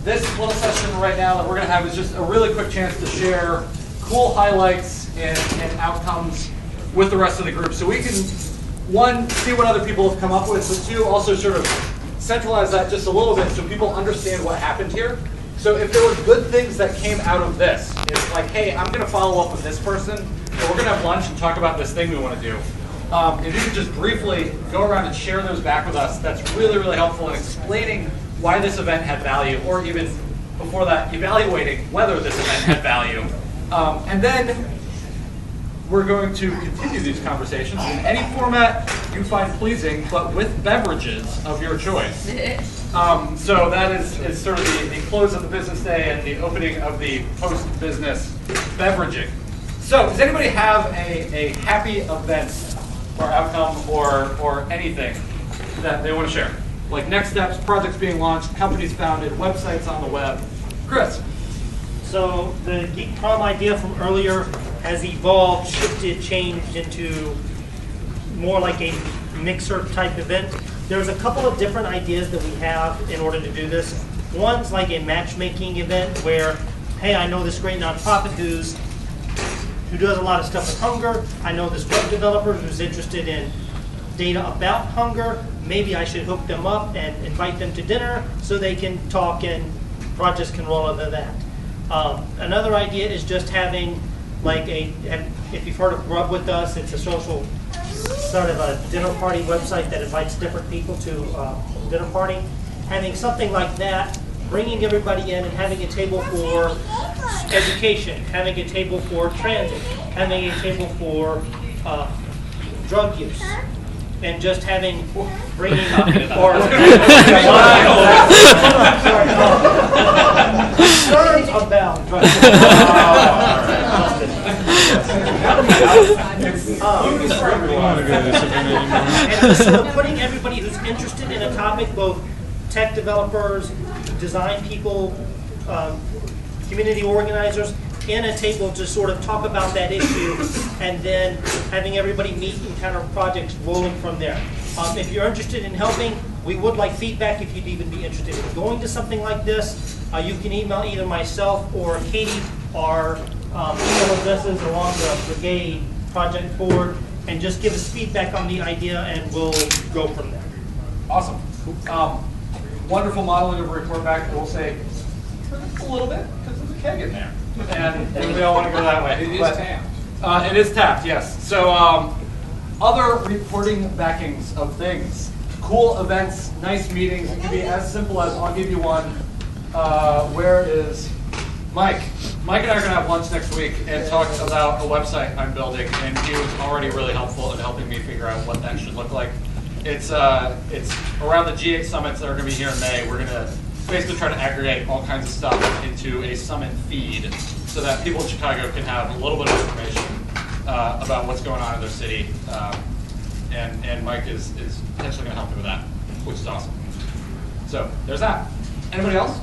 this little session right now that we're going to have is just a really quick chance to share cool highlights and outcomes with the rest of the group. So we can, one, see what other people have come up with, but two, also sort of centralize that just a little bit so people understand what happened here. So if there were good things that came out of this, it's like, hey, I'm going to follow up with this person, and we're going to have lunch and talk about this thing we want to do. If you could just briefly go around and share those back with us, that's really, really helpful in explaining why this event had value, or even before that, evaluating whether this event had value. And then we're going to continue these conversations in any format you find pleasing, but with beverages of your choice. So that is sort of the close of the business day and the opening of the post-business beveraging. So does anybody have a happy event or outcome or anything that they want to share? Like next steps, projects being launched, companies founded, websites on the web. Chris. So the Geek Prom idea from earlier has evolved, shifted, changed into more like a mixer type event. There's a couple of different ideas that we have in order to do this. One's like a matchmaking event where, hey, I know this great nonprofit who does a lot of stuff with hunger. I know this web developer who's interested in data about hunger. Maybe I should hook them up and invite them to dinner so they can talk and projects can roll into that. Another idea is just having like if you've heard of Grub With Us, it's a social sort of a dinner party website that invites different people to a dinner party. Having something like that, bringing everybody in and having a table for education, having a table for transit, having a table for drug use, and just bringing concerns about drug use. And sort of putting everybody who's interested in a topic, both tech developers, design people, community organizers, in a table to sort of talk about that issue, and then having everybody meet and kind of projects rolling from there. If you're interested in helping, we would like feedback if you'd even be interested in going to something like this. You can email either myself or Katie our email addresses along the brigade project board, and just give us feedback on the idea, and we'll go from there. Awesome. Wonderful modeling of a report back. We'll say, turn it a little bit, because there's a keg in there. And we all want to go that way. It is tapped. It is tapped, yes. So other reporting backings of things. Cool events, nice meetings. It can be as simple as, I'll give you one. Where is Mike? Mike and I are going to have lunch next week and talk about a website I'm building, and he was already really helpful in helping me figure out what that should look like. It's around the G8 summits that are going to be here in May. We're going to basically try to aggregate all kinds of stuff into a summit feed so that people in Chicago can have a little bit of information about what's going on in their city. And Mike is potentially going to help me with that, which is awesome. So there's that. Anybody else?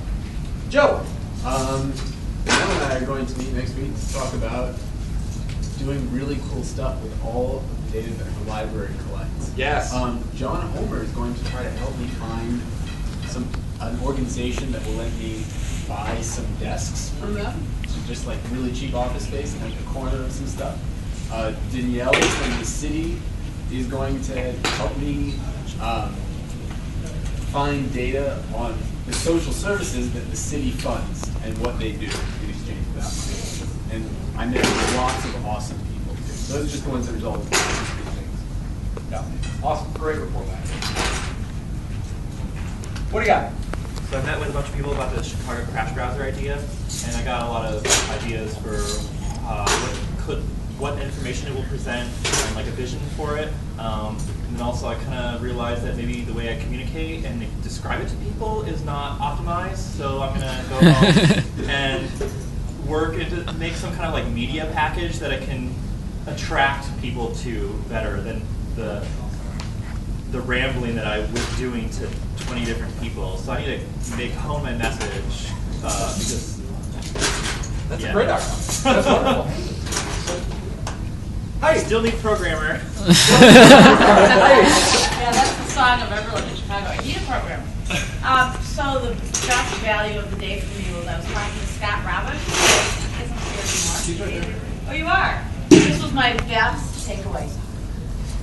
Joe. John and I are going to meet next week to talk about doing really cool stuff with all of the data that the library collects. Yes. John Homer is going to try to help me find an organization that will let me buy some desks from them, just like really cheap office space and like a corner of some stuff. Danielle from the city is going to help me find data on the social services that the city funds and what they do in exchange for that. And I know lots of awesome people too. Those are just the ones that result in things. Yeah. Awesome. Great report back. What do you got? So I met with a bunch of people about the Chicago crash browser idea, and I got a lot of ideas for what information it will present and like a vision for it. And then also I kind of realized that maybe the way I communicate and describe it to people is not optimized. So I'm gonna go home and make some kind of like media package that I can attract people to better than the rambling that I was doing to 20 different people. So I need to make home my message because that's a great outcome. That's wonderful. I still need programmer. Yeah, that's the song of everyone in Chicago. I need a programmer. So the best value of the day for me was I was talking to Scott Roberts. Isn't here anymore. Oh, you are? This was my best takeaway.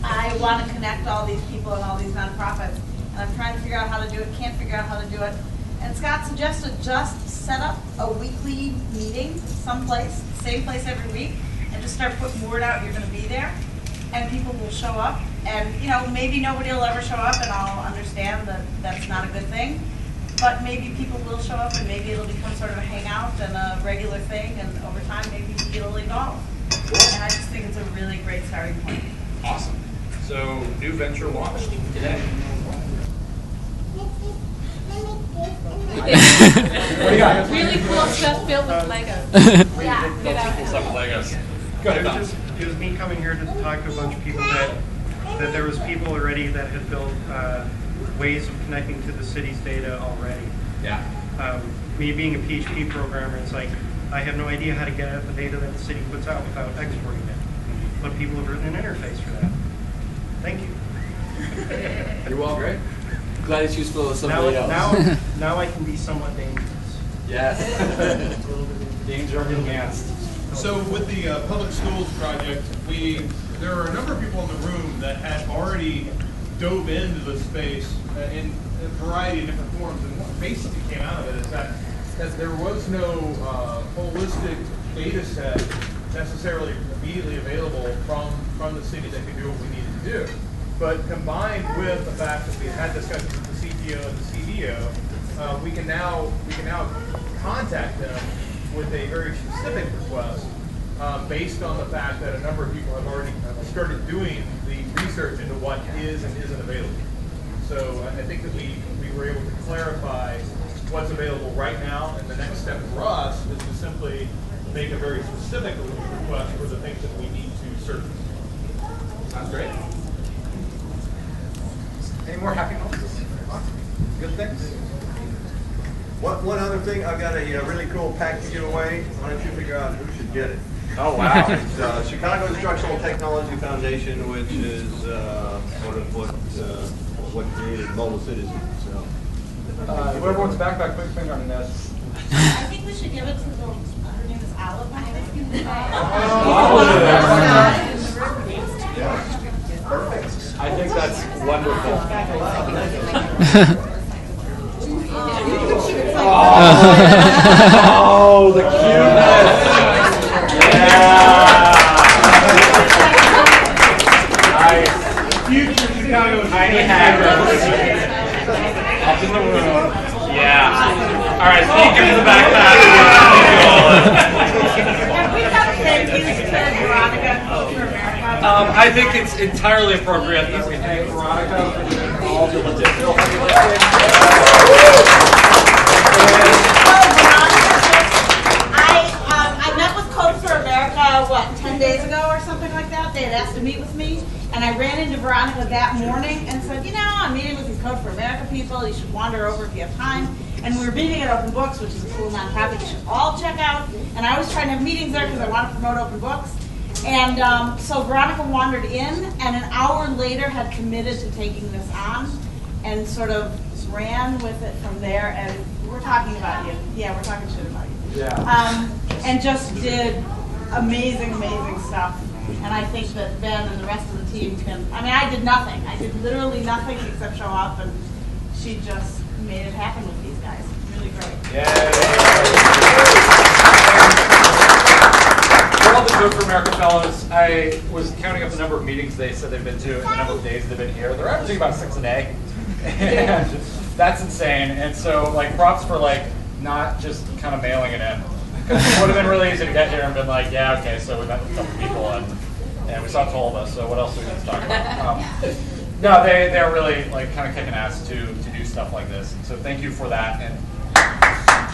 I want to connect all these people and all these nonprofits, and I'm trying to figure out how to do it, can't figure out how to do it. And Scott suggested just set up a weekly meeting someplace, same place every week, and just start putting word out you're going to be there, and people will show up. And you know, maybe nobody will ever show up, and I'll understand that that's not a good thing. But maybe people will show up, and maybe it'll become sort of a hangout and a regular thing, and over time, maybe it'll evolve. And I just think it's a really great starting point. Awesome. So, new venture launched today. What do you got? Really cool stuff built with Legos. Yeah, get out. Cool stuff with Legos. Go ahead, Don. It was me coming here to talk to a bunch of people that there was people already that had built ways of connecting to the city's data already. Yeah. Me being a PHP programmer, it's like I have no idea how to get at the data that the city puts out without exporting it. But people have written an interface for that. Thank you. You're welcome. Great. Glad it's useful to somebody else. Now I can be somewhat dangerous. Yes. Danger enhanced. So with the public schools project, there are a number of people in the room that had already dove into the space in a variety of different forms. And what basically came out of it is that there was no holistic data set necessarily immediately available from the city that could do what we needed to do. But combined with the fact that we had discussions with the CTO and the CDO, we can now contact them with a very specific request based on the fact that a number of people have already started doing the research into what is and isn't available. So I think that we were able to clarify what's available right now, and the next step for us is to simply make a very specific request for the things that we need to surface. Sounds great. Any more happy moments? Good things? One other thing, I've got a really cool pack to give away. Why don't you figure out who should get it? Oh, wow. It's Chicago Instructional Technology Foundation, which is sort of what created Mobile Citizen. So, whoever wants backpack, quick finger on this. I think we should give it to her name is Olive. perfect. I think that's wonderful. Oh, the cuteness. Yeah. Nice. Future Chicago IdeaHackers. Up in the room. Yeah. All right, sneak into the backpack. Have we got thank yous to Veronica for America? I think it's entirely appropriate that we thank Veronica for doing all the logistical heavy lifting. I met with Code for America, 10 days ago or something like that. They had asked to meet with me, and I ran into Veronica that morning and said, you know, I'm meeting with these Code for America people. You should wander over if you have time. And we were meeting at Open Books, which is a cool nonprofit you should all check out. And I always try to have meetings there because I want to promote Open Books. And so Veronica wandered in, and an hour later had committed to taking this on, and sort of ran with it from there. And we're talking about you. Yeah, we're talking shit about you. Yeah. And just did amazing, amazing stuff. And I think that Ben and the rest of the team can, I mean, I did nothing. I did literally nothing except show up, and she just made it happen with these guys. Really great. For all the Code for America fellows, I was counting up the number of meetings they said they've been to and the number of days they've been here. They're averaging about 6 a day. And that's insane. And so, like, props for, like, not just kind of mailing it in. Because it would have been really easy to get here and been like, yeah, okay, so we met with a couple people and we saw Tolva, so what else do we need to talk about? No, they're really, like, kind of kicking ass to do stuff like this. So thank you for that, and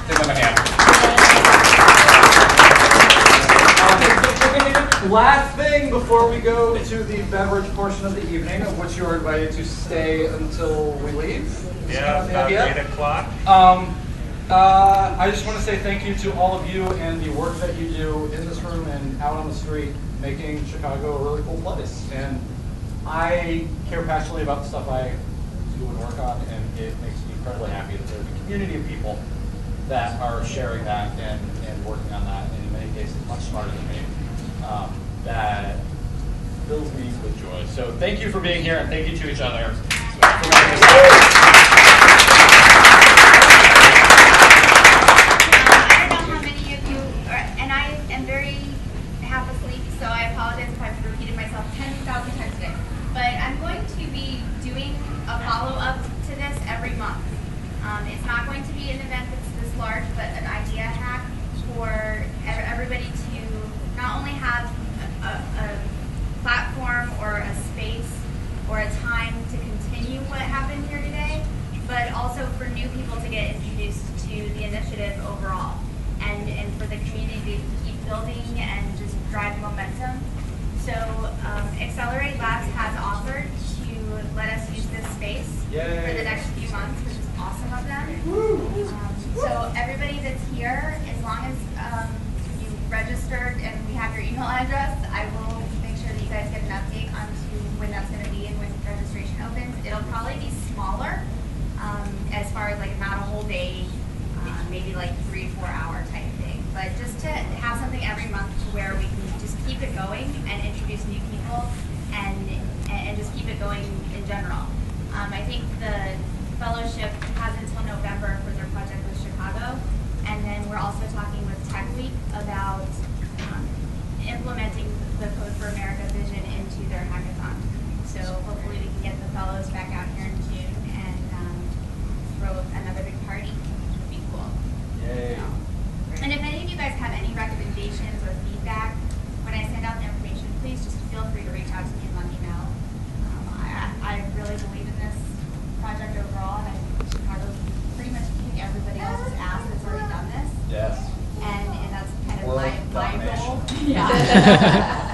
give them a hand. Last thing before we go to the beverage portion of the evening, of which you are invited to stay until we leave. Yeah, about 8 o'clock. I just want to say thank you to all of you and the work that you do in this room and out on the street, making Chicago a really cool place. And I care passionately about the stuff I do and work on, and it makes me incredibly happy that there's a community of people that are sharing that and working on that, and in many cases much smarter than me. That fills me with joy. So thank you for being here, and thank you to each other. I don't know how many of you, and I am very half asleep, so I apologize if I've repeated myself 10,000 times today. But I'm going to be doing a follow-up to this every month. It's not going to be an event that's this large, but an idea hack for everybody to not only have a platform or a space or a time to continue what happened here today, but also for new people to get introduced to the initiative overall, and for the community to keep building and just drive momentum. So Accelerate Labs has offered to let us use this space for the next few months, which is awesome of them. So everybody that's here, as long as you registered and we have your email address, I will make sure that you guys get an update on to when that's going to be and when registration opens. It'll probably be smaller as far as like not a whole day, maybe like 3-4 hour type thing. But just to have something every month to where we can just keep it going and introduce new people and just keep it going in general. I think the fellowship has until November for their project with Chicago, and then we're also talking with Tech Week about implementing the Code for America vision into their hackathon. So hopefully we can get the fellows back out here in June and throw another big party, which would be cool. Yay. And if any of you guys have any recommendations or feedback, when I send out the information, please just feel free to reach out to me and let me know. I really believe in this project overall, and I think Chicago's pretty much kicking everybody else's ass that's already done this. Yes. And that's kind of World my domination. goal. Yeah.